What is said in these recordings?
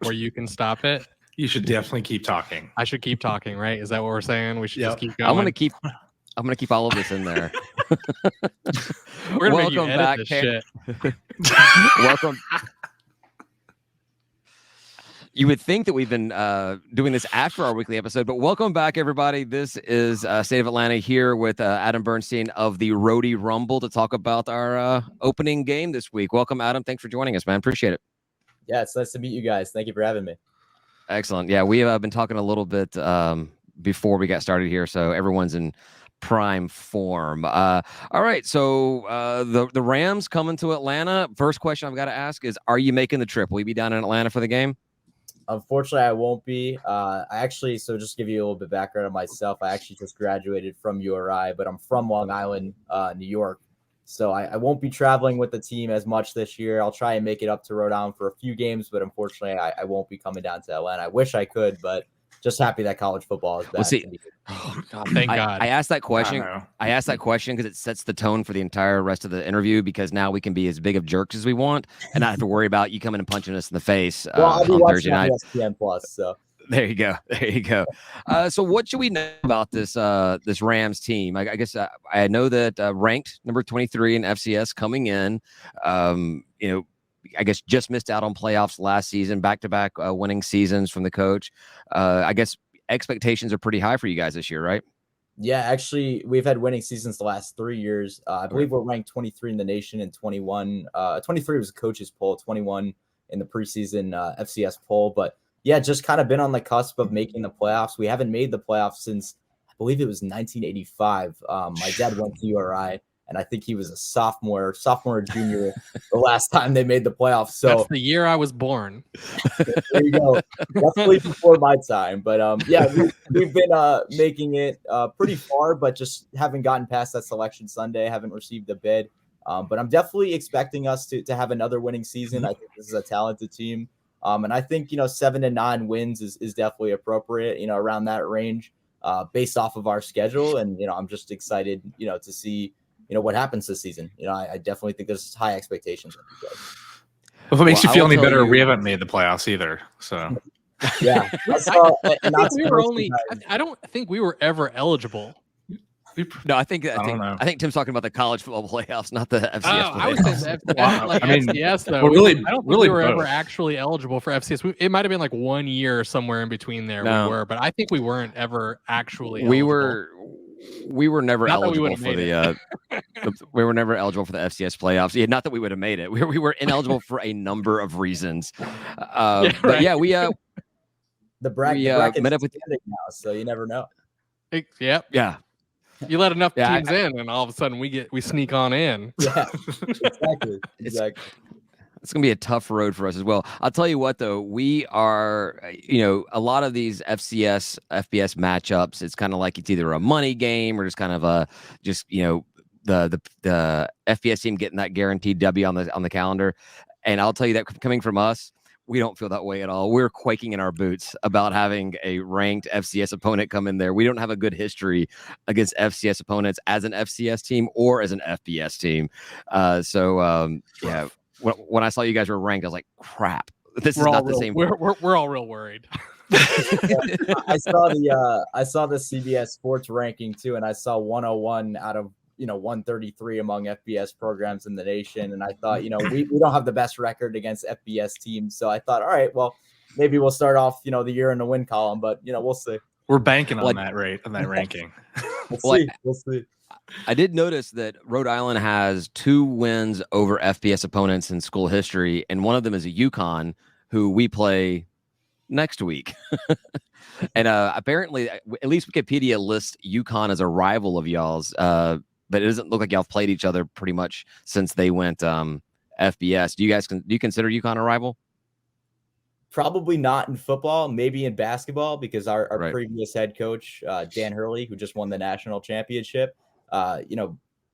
where you can stop it? You should definitely keep talking. I should keep talking, right? Is that what we're saying? We should just keep going. I'm gonna keep all of this in there. We're gonna make you edit this shit. Welcome. You would think that we've been doing this after our weekly episode, but welcome back, everybody. This is State of Atlanta here with Adam Bernstein of the Rhody Rumble to talk about our opening game this week. Welcome, Adam. Thanks for joining us, man. Appreciate it. Yeah, it's nice to meet you guys. Thank you for having me. Excellent. Yeah, we have been talking a little bit before we got started here, so everyone's in prime form. All right, so the Rams coming to Atlanta. First question I've got to ask is, are you making the trip? Will you be down in Atlanta for the game? Unfortunately, I won't be. So just to give you a little bit of background on myself, I actually just graduated from URI, but I'm from Long Island, New York. So I won't be traveling with the team as much this year. I'll try and make it up to Rhode Island for a few games, but unfortunately, I won't be coming down to Atlanta. I wish I could, but just happy that college football is back. Well, see, oh, God, thank God. I asked that question. I asked that question because it sets the tone for the entire rest of the interview, because now we can be as big of jerks as we want and not have to worry about you coming and punching us in the face on Thursday night. ESPN Plus, so. There you go. There you go. So what should we know about this this Rams team? I guess I know that ranked number 23 in FCS coming in, I guess just missed out on playoffs last season, back-to-back winning seasons from the coach. I guess expectations are pretty high for you guys this year, right? Yeah, actually, we've had winning seasons the last 3 years. I believe we're ranked 23 in the nation and 21. 23 was a coach's poll, 21 in the preseason FCS poll. But yeah, just kind of been on the cusp of making the playoffs. We haven't made the playoffs since, I believe it was 1985. My dad went to URI, and I think he was a sophomore or junior the last time they made the playoffs. So that's the year I was born. There you go. Definitely before my time. But yeah, we've been making it pretty far, but just haven't gotten past that selection Sunday. Haven't received a bid. But I'm definitely expecting us to have another winning season. I think this is a talented team. And I think, 7 to 9 wins is definitely appropriate, around that range based off of our schedule. And, I'm just excited, to see, what happens this season. I definitely think there's high expectations. Well, if it makes you feel any better, we haven't made the playoffs either. So, yeah. I don't think we were ever eligible. No, I think Tim's talking about the college football playoffs, not the FCS playoffs. I was saying FCS though. I don't think we were ever actually eligible for FCS. It might have been like 1 year somewhere in between there. No. We were, but I think we weren't ever actually eligible. We were never eligible for the we were never eligible for the FCS playoffs. Yeah, not that we would have made it. We were ineligible for a number of reasons. But yeah, the bracket's met up with now, so you never know. Yep. Yeah. You let enough teams in, and all of a sudden we sneak on in. Yeah, exactly. It's going to be a tough road for us as well. I'll tell you what, though, we are, a lot of these FCS, FBS matchups, it's kind of like it's either a money game or just kind of the FBS team getting that guaranteed W on the calendar. And I'll tell you that coming from us, we don't feel that way at all. We're quaking in our boots about having a ranked FCS opponent come in there. We don't have a good history against FCS opponents as an FCS team or as an FBS team. Yeah. When I saw you guys were ranked, I was like, "Crap, this is not the same." We're all real worried. I saw the CBS Sports ranking too, and I saw 101 out of 133 among FBS programs in the nation. And I thought, we don't have the best record against FBS teams. So I thought, all right, well, maybe we'll start off, the year in the win column, but we'll see. We're banking on that ranking. We'll see. I did notice that Rhode Island has 2 wins over FBS opponents in school history, and one of them is a UConn, who we play next week. And apparently, at least Wikipedia lists UConn as a rival of y'all's, but it doesn't look like y'all have played each other pretty much since they went FBS. Do you consider UConn a rival? Probably not in football, maybe in basketball, because our previous head coach, Dan Hurley, who just won the national championship, a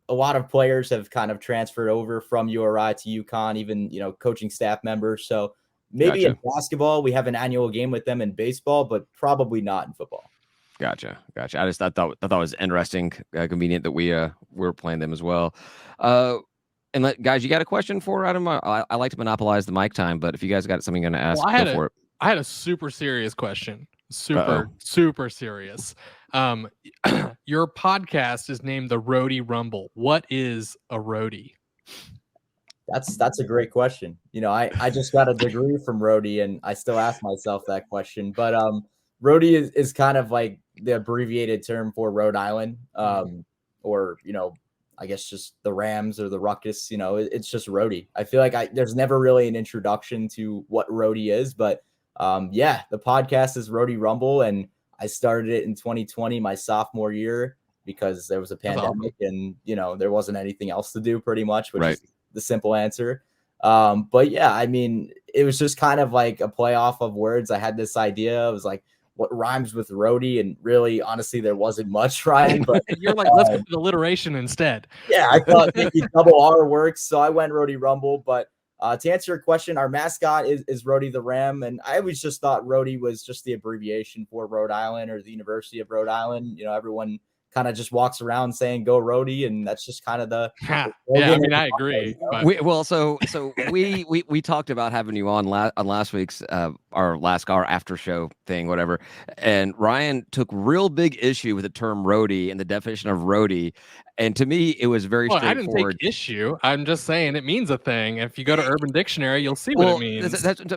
lot of players have kind of transferred over from URI to UConn, even, coaching staff members. So maybe in basketball, we have an annual game with them in baseball, but probably not in football. Gotcha. I thought it was interesting, convenient that we're playing them as well. And guys, you got a question for Adam? I like to monopolize the mic time, but if you guys got something you're going to ask, go for it. I had a super serious question. Super serious. Your podcast is named the Rhody Rumble. What is a Rhody? That's a great question. I just got a degree from Rhody, and I still ask myself that question. But Rhody is kind of like the abbreviated term for Rhode Island, or I guess just the Rams or the Ruckus. It's just Rhody. I feel like there's never really an introduction to what Rhody is, but the podcast is Rhody Rumble, and I started it in 2020, my sophomore year, because there was a pandemic, and there wasn't anything else to do, pretty much, which is the simple answer. But yeah, I mean, it was just kind of like a play off of words. I had this idea. It was like, what rhymes with Rhody? And really, honestly, there wasn't much, Ryan. But you're like, let's go with alliteration instead. Yeah, I thought maybe double R works, so I went Rhody Rumble. But to answer your question, our mascot is Rhody the Ram, and I always just thought Rhody was just the abbreviation for Rhode Island or the University of Rhode Island. Everyone kind of just walks around saying "Go Rhody," and that's just kind of the yeah. I mean, I agree. But... we talked about having you on last week's our after show thing, whatever. And Ryan took real big issue with the term Rhody and the definition of Rhody. And to me, it was very straightforward. I didn't take issue. I'm just saying it means a thing. If you go to Urban Dictionary, you'll see what it means.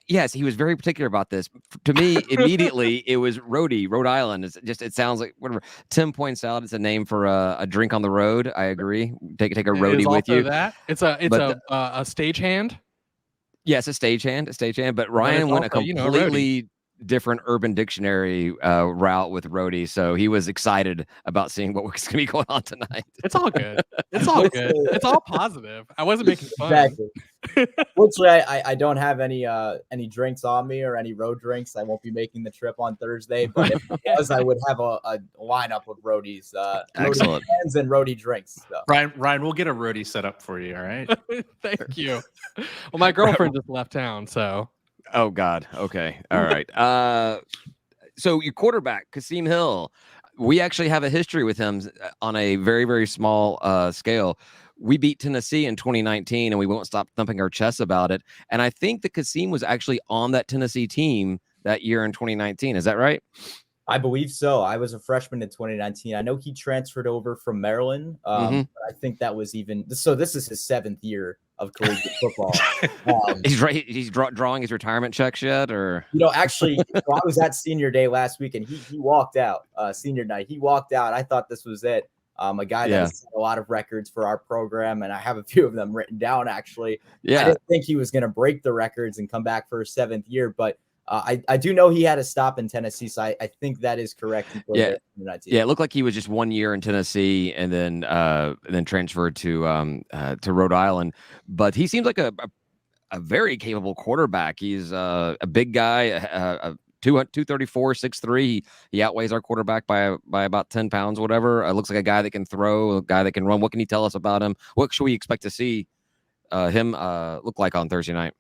Yes, he was very particular about this. To me, immediately, it was Rhody, Rhode Island. It sounds like whatever. 10-point salad is a name for a drink on the road. I agree. Take a Rhody with you. It's a stagehand. Yes, a stagehand. But Ryan went a completely different Urban Dictionary route with Rhody, so he was excited about seeing what was going to be going on tonight. It's all good. It's all good. It's all positive. I wasn't making fun. Exactly. Fortunately, I don't have any drinks on me or any road drinks. I won't be making the trip on Thursday, but if it was, I would have a lineup of Rhodys. Excellent. Rhody and Rhody drinks. So. Ryan, we'll get a Rhody set up for you. All right. Thank you. Well, my girlfriend just left town, so. Oh God. Okay. All right. So your quarterback, Kasim Hill, we actually have a history with him on a very, very small scale. We beat Tennessee in 2019, and we won't stop thumping our chests about it. And I think that Kasim was actually on that Tennessee team that year in 2019. Is that right? I believe so. I was a freshman in 2019. I know he transferred over from Maryland. But I think that was so this is his 7th year of collegiate football. He's drawing his retirement checks yet, or actually, I was at senior day last week, and he walked out. Senior night, he walked out. I thought this was it. A guy that has set a lot of records for our program, and I have a few of them written down. Actually, I didn't think he was going to break the records and come back for his 7th year, but. I do know he had a stop in Tennessee, so I think that is correct. It looked like he was just 1 year in Tennessee and then transferred to Rhode Island. But he seems like a very capable quarterback. He's a big guy, 234, 6'3". He outweighs our quarterback by about 10 pounds, whatever. Looks like a guy that can throw, a guy that can run. What can you tell us about him? What should we expect to see him look like on Thursday night?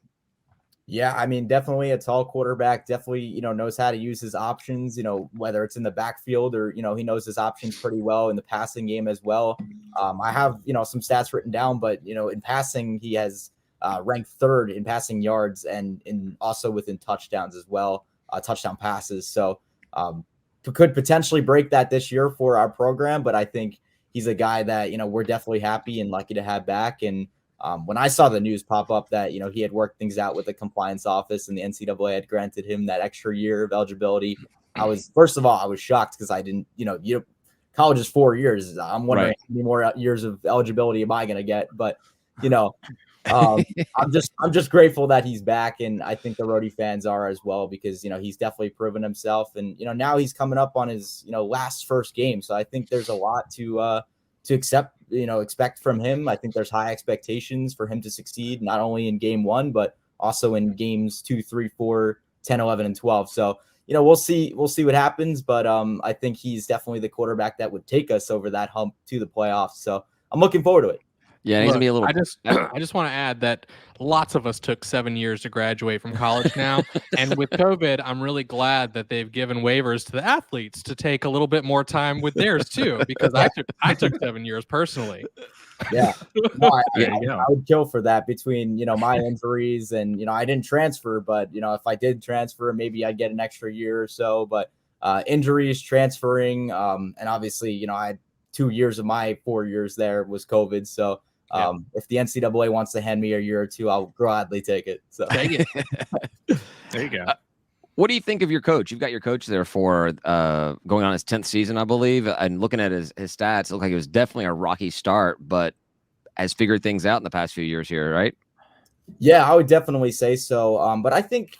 Yeah, I mean, definitely a tall quarterback, definitely, knows how to use his options, whether it's in the backfield or, he knows his options pretty well in the passing game as well. I have, some stats written down, but, in passing, he has ranked 3rd in passing yards and also within touchdowns as well, touchdown passes. So could potentially break that this year for our program, but I think he's a guy that, we're definitely happy and lucky to have back. And when I saw the news pop up that, he had worked things out with the compliance office and the NCAA had granted him that extra year of eligibility, first of all, I was shocked because I didn't, college is 4 years. I'm wondering how many more years of eligibility am I going to get? But, I'm just grateful that he's back. And I think the Rhody fans are as well, because, he's definitely proven himself. And, now he's coming up on his, first game. So I think there's a lot to expect from him. I think there's high expectations for him to succeed, not only in game 1, but also in games 2, 3, 4, 10, 11, and 12. So, we'll see what happens. But I think he's definitely the quarterback that would take us over that hump to the playoffs. So I'm looking forward to it. Yeah, he's gonna be a little. I just want to add that lots of us took 7 years to graduate from college now, and with COVID, I'm really glad that they've given waivers to the athletes to take a little bit more time with theirs too, because I took 7 years personally. Yeah, no, I would kill for that between my injuries and I didn't transfer, but if I did transfer, maybe I'd get an extra year or so. But injuries, transferring, and obviously I had 2 years of my 4 years there was COVID, so. If the NCAA wants to hand me a year or two, I'll gladly take it. So take it. There you go. What do you think of your coach? You've got your coach there for going on his 10th season, I believe. And looking at his stats, it looked like it was definitely a rocky start, but has figured things out in the past few years here, right? Yeah, I would definitely say so. But I think,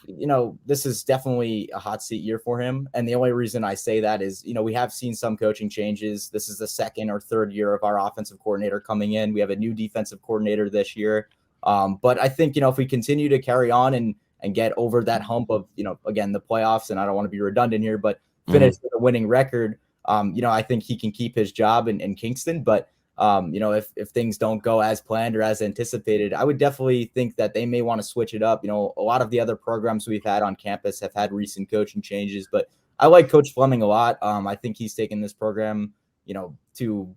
this is definitely a hot seat year for him. And the only reason I say that is, we have seen some coaching changes. This is the second or third year of our offensive coordinator coming in. We have a new defensive coordinator this year. But I think, if we continue to carry on and get over that hump of, again, the playoffs, and I don't want to be redundant here, but finish with a winning record, I think he can keep his job in Kingston. But if things don't go as planned or as anticipated, I would definitely think that they may want to switch it up. A lot of the other programs we've had on campus have had recent coaching changes, but I like Coach Fleming a lot. I think he's taken this program, to,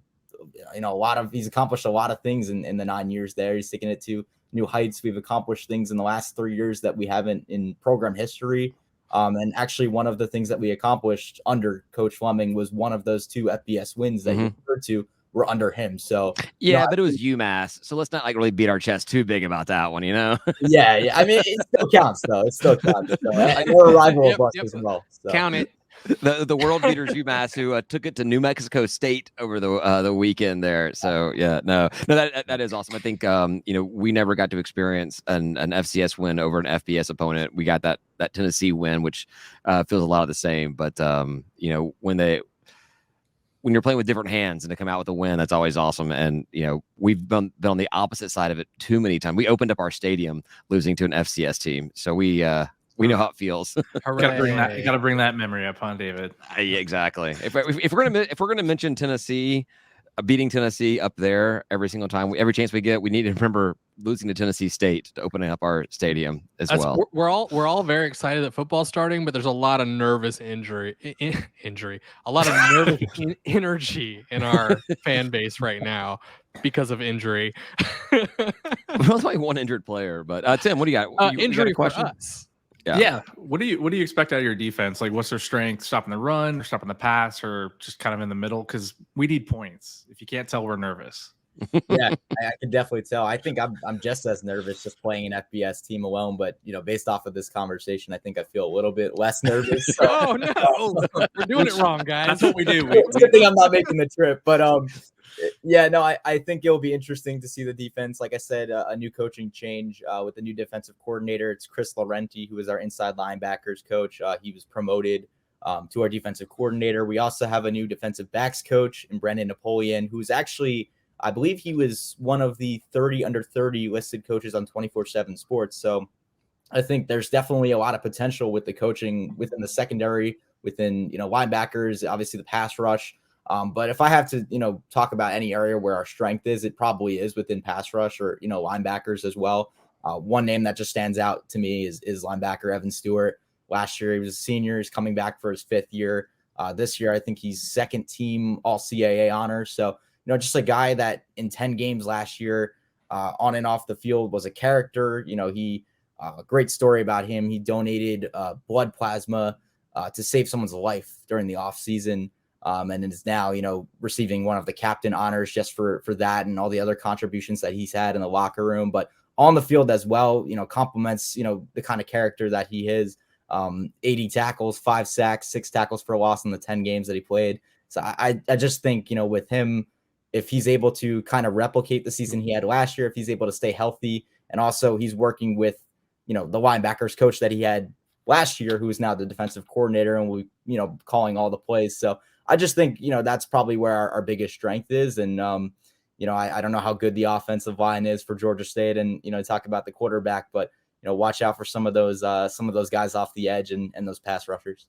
he's accomplished a lot of things in the 9 years there. He's taken it to new heights. We've accomplished things in the last 3 years that we haven't in program history. And actually one of the things that we accomplished under Coach Fleming was one of those 2 FBS wins that you referred to were under him. So yeah, but it was UMass, so let's not really beat our chest too big about that one, yeah. I mean, it still counts though. It still counts. So, we're a rival of us as well. So. Count it. The world beaters UMass, who took it to New Mexico State over the weekend there. So yeah, no, that is awesome. I think we never got to experience an FCS win over an FBS opponent. We got that Tennessee win, which feels a lot of the same. But when you're playing with different hands and to come out with a win, that's always awesome. And, we've been on the opposite side of it too many times. We opened up our stadium losing to an FCS team. So we know how it feels. You got to bring that memory up, huh, David? Yeah, exactly. If we're going to mention Tennessee, beating Tennessee up there every single time, every chance we get, we need to remember losing to Tennessee State to opening up our stadium as well. We're all very excited that football's starting, but there's a lot of nervous a lot of nervous energy in our fan base right now because of injury. There's only one injured player, but Tim, what do you got? Injury you got a question? For us. Yeah. What do you expect out of your defense? Like, what's their strength? Stopping the run, or stopping the pass, or just kind of in the middle? Because we need points. If you can't tell, we're nervous. Yeah, I can definitely tell. I think I'm just as nervous just playing an FBS team alone. But based off of this conversation, I think I feel a little bit less nervous. So. Oh no, we're doing it wrong, guys. That's what we do. It's a good thing I'm not making the trip, but yeah, no, I think it'll be interesting to see the defense. Like I said, a new coaching change with the new defensive coordinator. It's Chris Laurenti, who is our inside linebackers coach. He was promoted to our defensive coordinator. We also have a new defensive backs coach in Brendan Napoleon, who's actually, I believe he was one of the 30 under 30 listed coaches on 24/7 Sports. So I think there's definitely a lot of potential with the coaching within the secondary, within, linebackers, obviously the pass rush. But if I have to, talk about any area where our strength is, it probably is within pass rush or, linebackers as well. One name that just stands out to me is linebacker Evan Stewart. Last year, he was a senior. He's coming back for his 5th year. This year, I think he's 2nd team All-CAA honors. So, just a guy that in 10 games last year, on and off the field, was a character. He a great story about him. He donated blood plasma to save someone's life during the off season. And is now, receiving one of the captain honors just for that and all the other contributions that he's had in the locker room, but on the field as well, compliments, the kind of character that he is. 80 tackles, 5 sacks, 6 tackles for a loss in the 10 games that he played. So I just think, with him, if he's able to kind of replicate the season he had last year, if he's able to stay healthy, and also he's working with, the linebackers coach that he had last year, who is now the defensive coordinator and will, calling all the plays. So I just think, that's probably where our biggest strength is. And, I don't know how good the offensive line is for Georgia State and, talk about the quarterback, but, watch out for some of those guys off the edge and those pass rushers.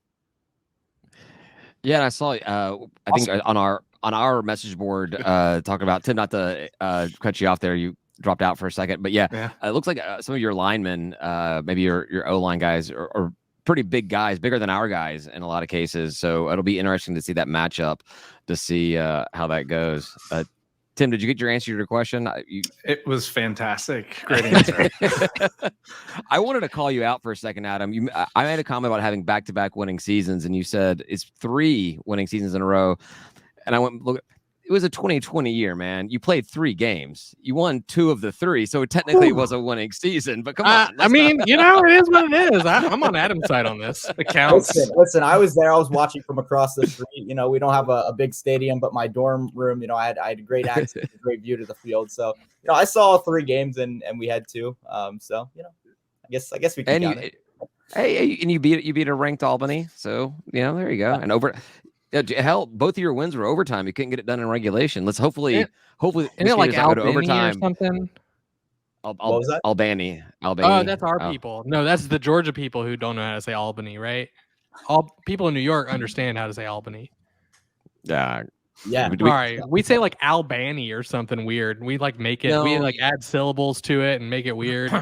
Yeah, and I saw. I think on our message board, talking about Tim. Not to cut you off there, you dropped out for a second, but yeah. It looks like some of your linemen, maybe your O line guys, are pretty big guys, bigger than our guys in a lot of cases. So it'll be interesting to see that matchup, to see how that goes. Tim, did you get your answer to your question? It was fantastic. Great answer. I wanted to call you out for a second, Adam. I made a comment about having back-to-back winning seasons, and you said it's 3 winning seasons in a row. And I went, look, it was a 2020 year, man. You played 3 games. You won 2 of the 3, so technically it was a winning season. But come on. I mean, it is what it is. I'm on Adam's side on this. It counts. Listen, I was there. I was watching from across the street. We don't have a big stadium, but my dorm room, I had great access, great view to the field. So, I saw all 3 games and we had 2. So, I guess we can count it. Hey, and you beat a ranked Albany. So, there you go. And hell, both of your wins were overtime. You couldn't get it done in regulation. Let's hopefully, isn't it like go to Albany overtime or something? What was that? Albany. Oh, that's our people. No, that's the Georgia people who don't know how to say Albany, right? All people in New York understand how to say Albany. Yeah. Yeah. Sorry, we say like Albany or something weird. We like make it. No. We like add syllables to it and make it weird.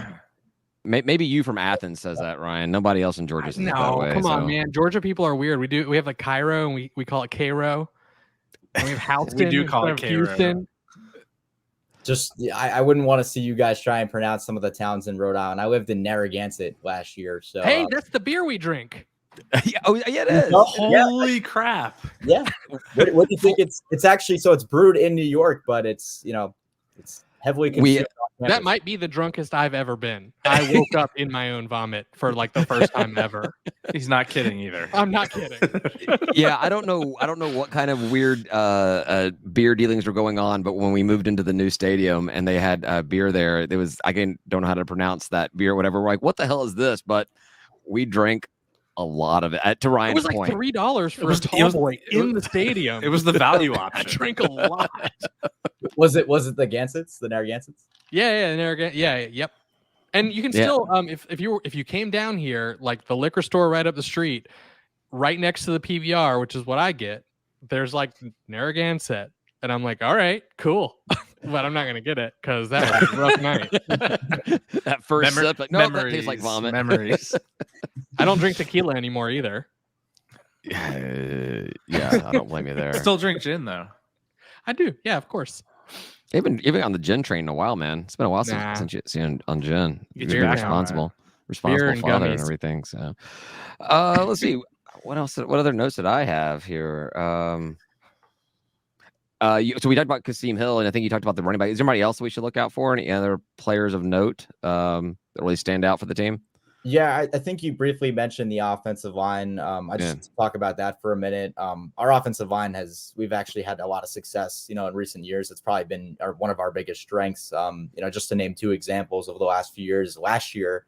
Maybe you from Athens says that, Ryan. Nobody else in Georgia says it that way. Come on, man. Georgia people are weird. We have like Cairo and we call it Cairo. And we have Houston. We do call it Cairo. Houston. I wouldn't want to see you guys try and pronounce some of the towns in Rhode Island. I lived in Narragansett last year. So hey, that's the beer we drink. Yeah, it is. Holy crap. Yeah. What do you think? It's actually, so it's brewed in New York, but it's it's heavily consumed. That might be the drunkest I've ever been. I woke up in my own vomit for like the first time ever. He's not kidding either. I'm not kidding. Yeah, I don't know what kind of weird beer dealings were going on, but when we moved into the new stadium and they had beer there, I don't know how to pronounce that beer, whatever. We're like, what the hell is this? But we drank a lot of it. To Ryan's point, it was like $3 for a tall boy in the stadium. It was the value option. I drank a lot. Was it the Gansets, the Narragansetts? Yep. And you can still, if you came down here, like the liquor store right up the street, right next to the PVR, which is what I get, there's like Narragansett, and I'm like, all right, cool, but I'm not gonna get it because that was a rough night. That first sip, like, no, that tastes like vomit. Memories. I don't drink tequila anymore either. Yeah, I don't blame you there. Still drink gin though. I do, yeah, of course. You've been on the gin train in a while, man. It's been a while since you've seen on gin. You're responsible father and everything. So, let's see what else. What other notes did I have here? So we talked about Kasim Hill, and I think you talked about the running back. Is there anybody else that we should look out for? Any other players of note that really stand out for the team? Yeah, I think you briefly mentioned the offensive line. I just talk about that for a minute. Our offensive line we've actually had a lot of success, in recent years. It's probably been one of our biggest strengths. Just to name 2 examples over the last few years. Last year,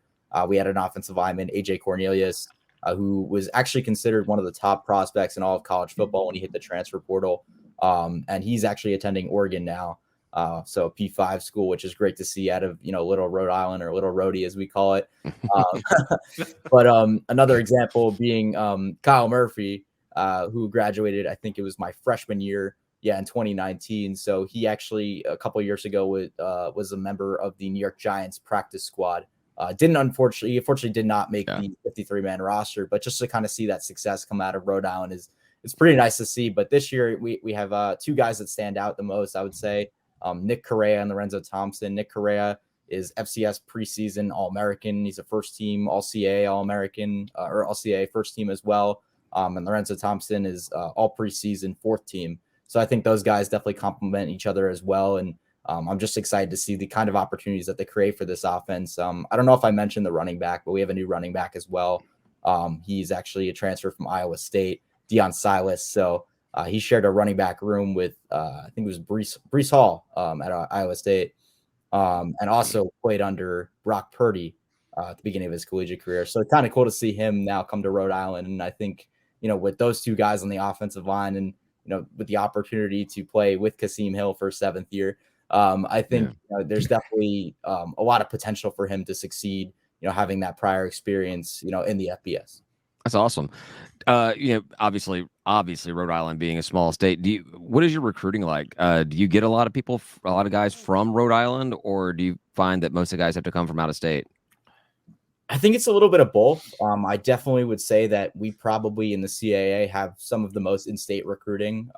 we had an offensive lineman, AJ Cornelius, who was actually considered one of the top prospects in all of college football when he hit the transfer portal. And he's actually attending Oregon now. So a P5 school, which is great to see out of, Little Rhode Island, or Little Rhody as we call it. But another example being Kyle Murphy, who graduated, I think it was my freshman year, in 2019. So he actually a couple of years ago was a member of the New York Giants practice squad. Unfortunately did not make the 53-man roster, but just to kind of see that success come out of Rhode Island it's pretty nice to see. But this year we have 2 guys that stand out the most, I would say. Nick Correa and Lorenzo Thompson. Nick Correa is FCS preseason All-American. He's a first-team All-CAA All-American, or All-CAA first team as well. And Lorenzo Thompson is all preseason 4th team. So I think those guys definitely complement each other as well. And I'm just excited to see the kind of opportunities that they create for this offense. I don't know if I mentioned the running back, but we have a new running back as well. He's actually a transfer from Iowa State, Deion Silas. So he shared a running back room with, I think it was Breece Hall at Iowa State, and also played under Brock Purdy at the beginning of his collegiate career. So it's kind of cool to see him now come to Rhode Island. And I think, with those 2 guys on the offensive line and, with the opportunity to play with Kasim Hill for 7th year, I think there's definitely a lot of potential for him to succeed, having that prior experience, in the FBS. That's awesome. Obviously, Rhode Island being a small state, what is your recruiting like? Do you get a lot of people, a lot of guys from Rhode Island, or do you find that most of the guys have to come from out of state? I think it's a little bit of both. I definitely would say that we probably in the CAA have some of the most in-state recruiting.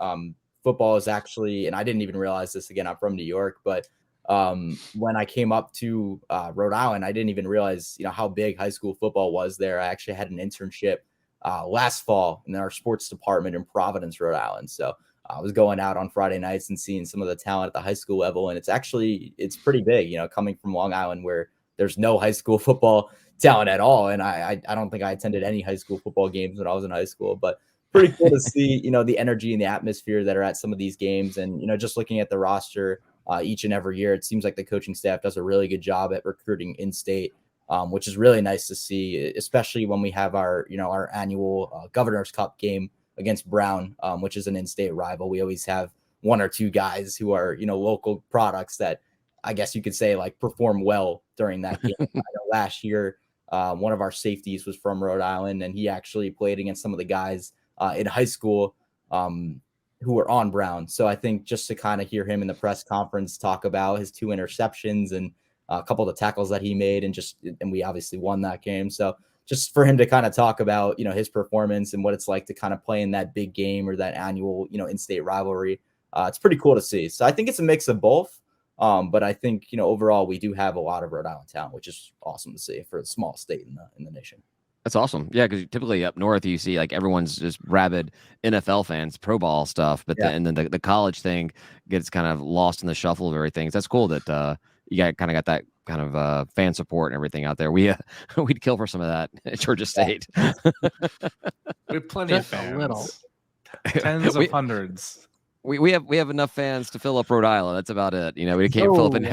Football is actually, and I didn't even realize this, again, I'm from New York, but when I came up to Rhode Island, I didn't even realize, how big high school football was there. I actually had an internship last fall in our sports department in Providence, Rhode Island. So I was going out on Friday nights and seeing some of the talent at the high school level. And it's pretty big, coming from Long Island where there's no high school football talent at all. And I don't think I attended any high school football games when I was in high school, but pretty cool to see, the energy and the atmosphere that are at some of these games. And, just looking at the roster each and every year, it seems like the coaching staff does a really good job at recruiting in-state, which is really nice to see, especially when we have our annual Governor's Cup game against Brown, which is an in-state rival. We always have one or two guys who are, local products that I guess you could say like perform well during that game. I know last year, one of our safeties was from Rhode Island, and he actually played against some of the guys in high school who were on Brown. So I think just to kind of hear him in the press conference talk about his 2 interceptions and a couple of the tackles that he made, and we obviously won that game. So just for him to kind of talk about, his performance and what it's like to kind of play in that big game or that annual, in-state rivalry, it's pretty cool to see. So I think it's a mix of both. But I think, overall, we do have a lot of Rhode Island talent, which is awesome to see for a small state in the nation. That's awesome. Yeah, because typically up north you see like everyone's just rabid NFL fans, pro ball stuff, but then the college thing gets kind of lost in the shuffle of everything. So that's cool that you got that kind of fan support and everything out there. We'd kill for some of that at Georgia State. We have plenty of fans, tens of hundreds. We have enough fans to fill up Rhode Island. That's about it. We can't fill up any.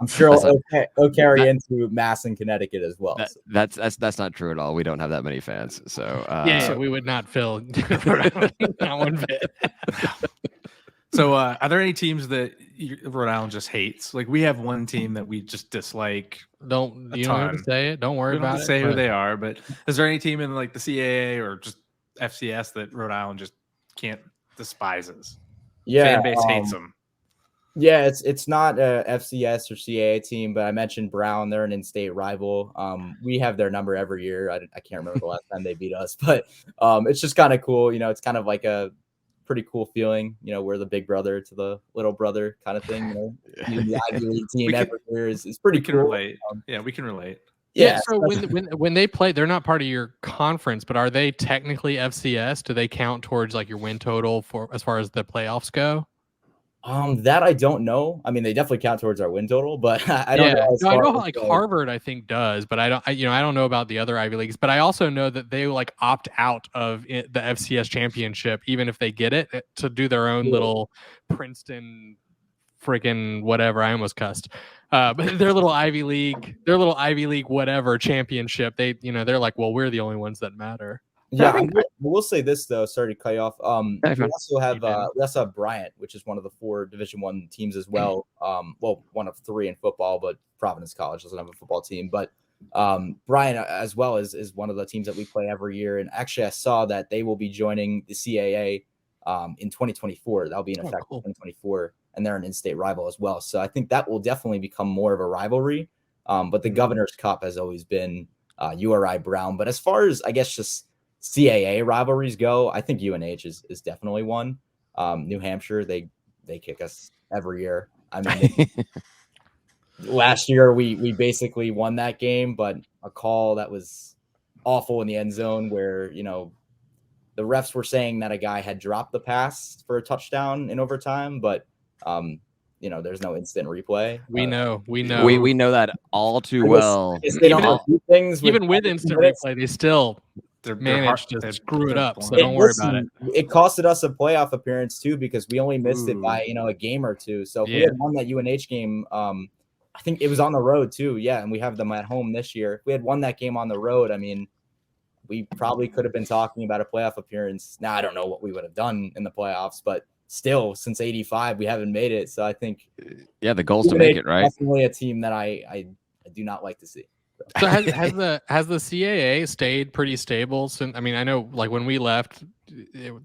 I'm sure it'll carry into Mass and Connecticut as well. That's not true at all. We don't have that many fans. So we would not fill not one bit. So are there any teams that Rhode Island just hates? Like we have one team that we just dislike. You don't have to say it. Don't worry about it. Say who they are, but is there any team in like the CAA or just FCS that Rhode Island just despises? Fan base hates them. Yeah, it's not a FCS or CAA team, but I mentioned Brown. They're an in-state rival. We have their number every year. I can't remember the last time they beat us, but it's just kind of cool. It's kind of like a pretty cool feeling. We're the big brother to the little brother kind of thing. The Ivy League team every year is pretty cool. Relate. We can relate. Yeah. So when they play, they're not part of your conference, but are they technically FCS? Do they count towards like your win total for as far as the playoffs go? That I don't know. I mean, they definitely count towards our win total, but I don't know. I know like Harvard, I think does, but I don't know about the other Ivy Leagues. But I also know that they like opt out of the FCS championship, even if they get it, to do their own little Princeton, freaking whatever. I almost cussed. But their little Ivy League, whatever championship. They're like, well, we're the only ones that matter. Yeah, we'll say this though. Sorry to cut you off. We also have Bryant, which is one of the 4 Division I teams as well. One of 3 in football, but Providence College doesn't have a football team. But Bryant as well is one of the teams that we play every year. And actually, I saw that they will be joining the CAA in 2024. That'll be in effect in 2024, and they're an in-state rival as well. So I think that will definitely become more of a rivalry. But the Governor's Cup has always been URI Brown. But as far as I guess just CAA rivalries go, I think UNH is definitely one. New Hampshire, they kick us every year. I mean, last year we basically won that game, but a call that was awful in the end zone where, the refs were saying that a guy had dropped the pass for a touchdown in overtime, but there's no instant replay. We know. We know that all too well. They don't do things even with instant replay, they still managed to screw it up. So don't worry about it. It costed us a playoff appearance too, because we only missed it by a game or two. So if we had won that UNH game, I think it was on the road too. Yeah, and we have them at home this year. If we had won that game on the road, I mean, we probably could have been talking about a playoff appearance. Now I don't know what we would have done in the playoffs, but still, since '85, we haven't made it. So I think the goal's to make it, right? Definitely a team that I do not like to see. So has the CAA stayed pretty stable since? I mean, I know like when we left,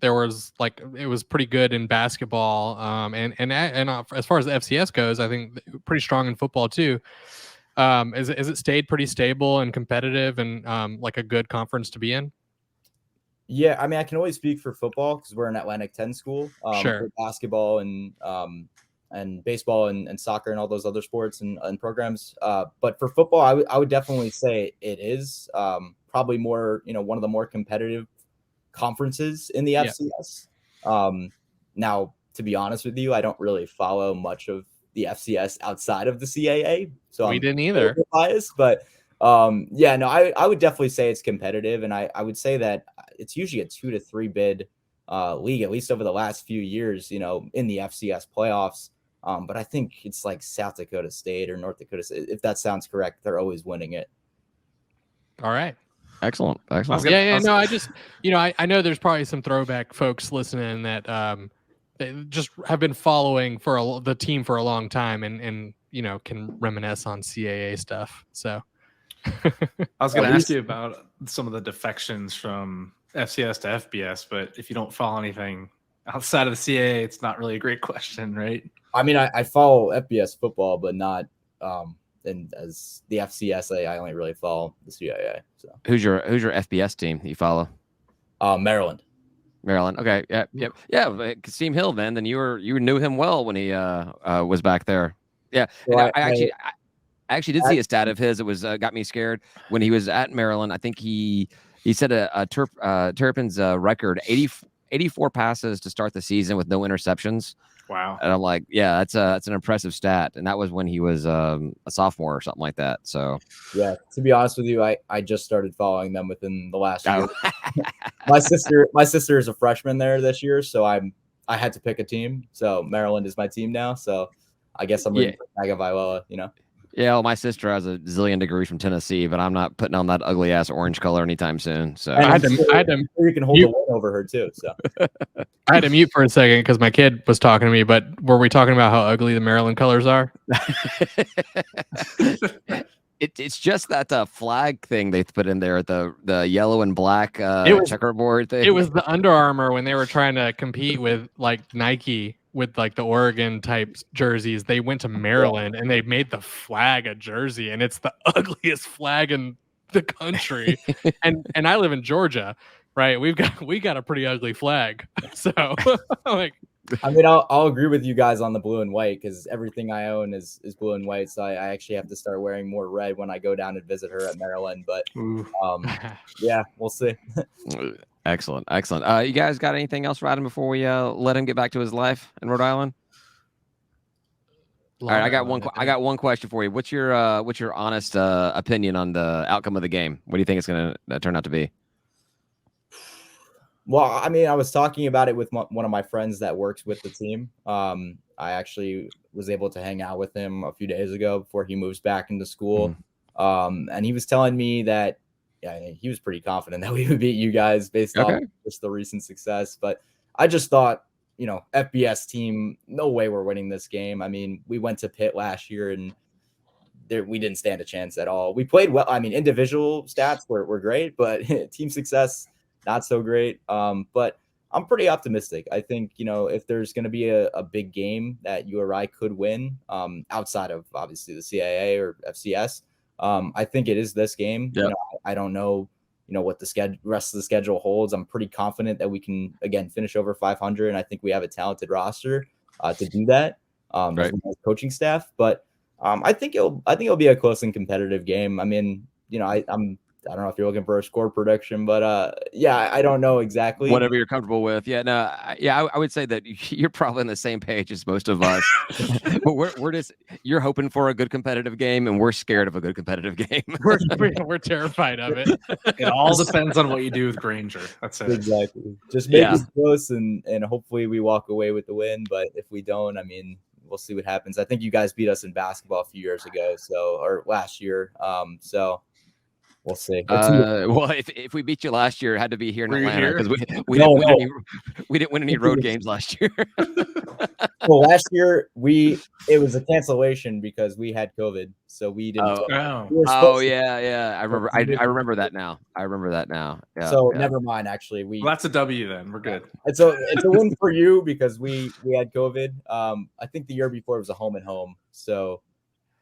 there was like it was pretty good in basketball, and as far as the FCS goes, I think pretty strong in football too. Is it stayed pretty stable and competitive and like a good conference to be in? Yeah, I mean, I can only speak for football because we're an Atlantic 10 school. Sure. For basketball and baseball and soccer and all those other sports and programs. But for football, I would definitely say it is probably more, one of the more competitive conferences in the Yeah. FCS. Now, to be honest with you, I don't really follow much of the FCS outside of the CAA, so We I'm didn't a either. little bit biased. But yeah, no, I would definitely say it's competitive, and I would say that it's usually a 2 to 3 bid league, at least over the last few years, in the FCS playoffs. But I think it's like South Dakota State or North Dakota State, if that sounds correct, they're always winning it. All right. Excellent. No, I just, I know there's probably some throwback folks listening that they just have been following the team for a long time and can reminisce on CAA stuff. So I was going to ask you about some of the defections from FCS to FBS, but if you don't follow anything outside of the CAA, it's not really a great question, right? I mean, I follow FBS football, but not and as the FCS, I only really follow the CAA. So Who's your FBS team that you follow? Maryland. Okay. Yeah. Kasim Hill, man. Then you knew him well when he was back there. Yeah. Well, I actually did see a stat of his. It was got me scared when he was at Maryland. I think he set a Turpin's record 84 passes to start the season with no interceptions. Wow. And I'm like, yeah, that's an impressive stat. And that was when he was a sophomore or something like that. So yeah, to be honest with you, I just started following them within the last year. My sister is a freshman there this year, so I had to pick a team. So Maryland is my team now. So I guess I'm rooting for Tagovailoa, Yeah, well, my sister has a zillion degrees from Tennessee, but I'm not putting on that ugly ass orange color anytime soon. So and I had to you can hold the win over her too. So I had to mute for a second because my kid was talking to me. But were we talking about how ugly the Maryland colors are? It's just that flag thing they put in there, the yellow and black checkerboard thing. It was the Under Armour when they were trying to compete with like Nike with like the Oregon type jerseys. They went to Maryland and they made the flag a jersey, and it's the ugliest flag in the country. and I live in Georgia, right? We got a pretty ugly flag. So like, I mean, I'll agree with you guys on the blue and white because everything I own is blue and white. So I actually have to start wearing more red when I go down and visit her at Maryland. But yeah, we'll see. Excellent. You guys got anything else, Rodden, before we let him get back to his life in Rhode Island? All right, I got one question for you. What's your honest opinion on the outcome of the game? What do you think it's going to turn out to be? Well, I mean, I was talking about it with one of my friends that works with the team. I actually was able to hang out with him a few days ago before he moves back into school. And he was telling me that he was pretty confident that we would beat you guys based off just the recent success. But I just thought, FBS team, no way we're winning this game. I mean, we went to Pitt last year and we didn't stand a chance at all. We played well. I mean, individual stats were great, but team success, not so great. But I'm pretty optimistic. I think, if there's going to be a big game that URI could win outside of obviously the CAA or FCS, I think it is this game. Yep. I don't know, what the rest of the schedule holds. I'm pretty confident that we can, again, finish over 500. And I think we have a talented roster to do that. Right. Coaching staff. But I think it'll be a close and competitive game. I mean, I don't know if you're looking for a score prediction, but I don't know exactly. Whatever you're comfortable with. Yeah, no, I would say that you're probably on the same page as most of us. But you're hoping for a good competitive game, and we're scared of a good competitive game. We're terrified of it. It all depends on what you do with Granger. That's it. Exactly. Just make it close, and hopefully we walk away with the win. But if we don't, I mean, we'll see what happens. I think you guys beat us in basketball a few years ago, or last year. So. We'll see. Well, if we beat you last year, it had to be here in Were you Atlanta here? because we No, didn't win any road games last year. Well, last year it was a cancellation because we had COVID, so we didn't. Oh. We were Oh supposed to, yeah. I remember. I remember that now. Yeah. so yeah. never mind. Actually, Well, that's a W then. We're good. it's a win for you because we had COVID. I think the year before it was a home and home, so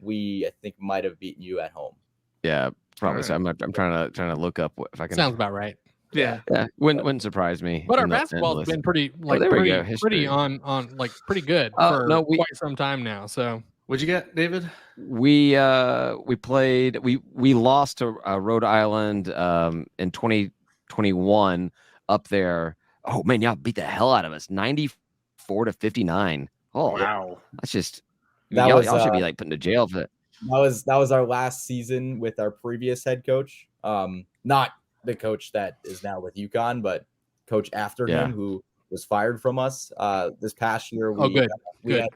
I think might have beaten you at home. Yeah, probably. So Alright. I'm trying to look up if I can. Sounds about right. Yeah. Yeah, wouldn't surprise me. But our in the basketball's list. been pretty there we go, history. pretty on like pretty good Oh, for no, quite some time now. So What'd you get, David? We played. We lost to Rhode Island in 2021 up there. Oh man, y'all beat the hell out of us, 94-59. Oh Wow. that's just That y'all, was, y'all should be like put into jail for that. That was our last season with our previous head coach. Not the coach that is now with UConn, but coach after him who was fired from us. This past year, good. Yeah,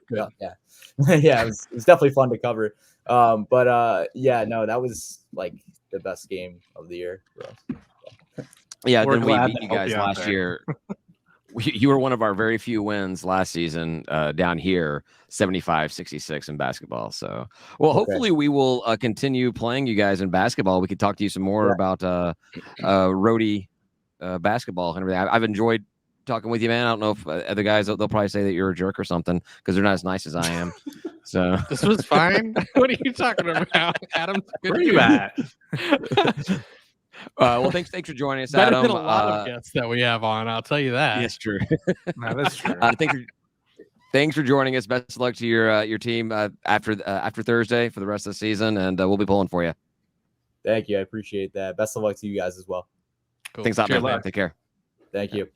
yeah, it was definitely fun to cover. Yeah, no, that was like the best game of the year for us. Yeah, We're then we glad beat to you help guys you out last there. year. You were one of our very few wins last season down here, 75-66 in basketball. So, well, hopefully we will continue playing you guys in basketball. We could talk to you some more about Rhody basketball and everything. I've enjoyed talking with you, man. I don't know if other guys, they'll probably say that you're a jerk or something because they're not as nice as I am. So this was fine. What are you talking about, Adam? Where are you at? well, thanks for joining us, Better Adam. than a lot of guests that we have on. I'll tell you that. Yes, true. No, that's true. Thanks for joining us. Best of luck to your team after Thursday for the rest of the season, and we'll be pulling for you. Thank you. I appreciate that. Best of luck to you guys as well. Cool. Thanks a lot, Cheers, man. luck. Take care. Thank you.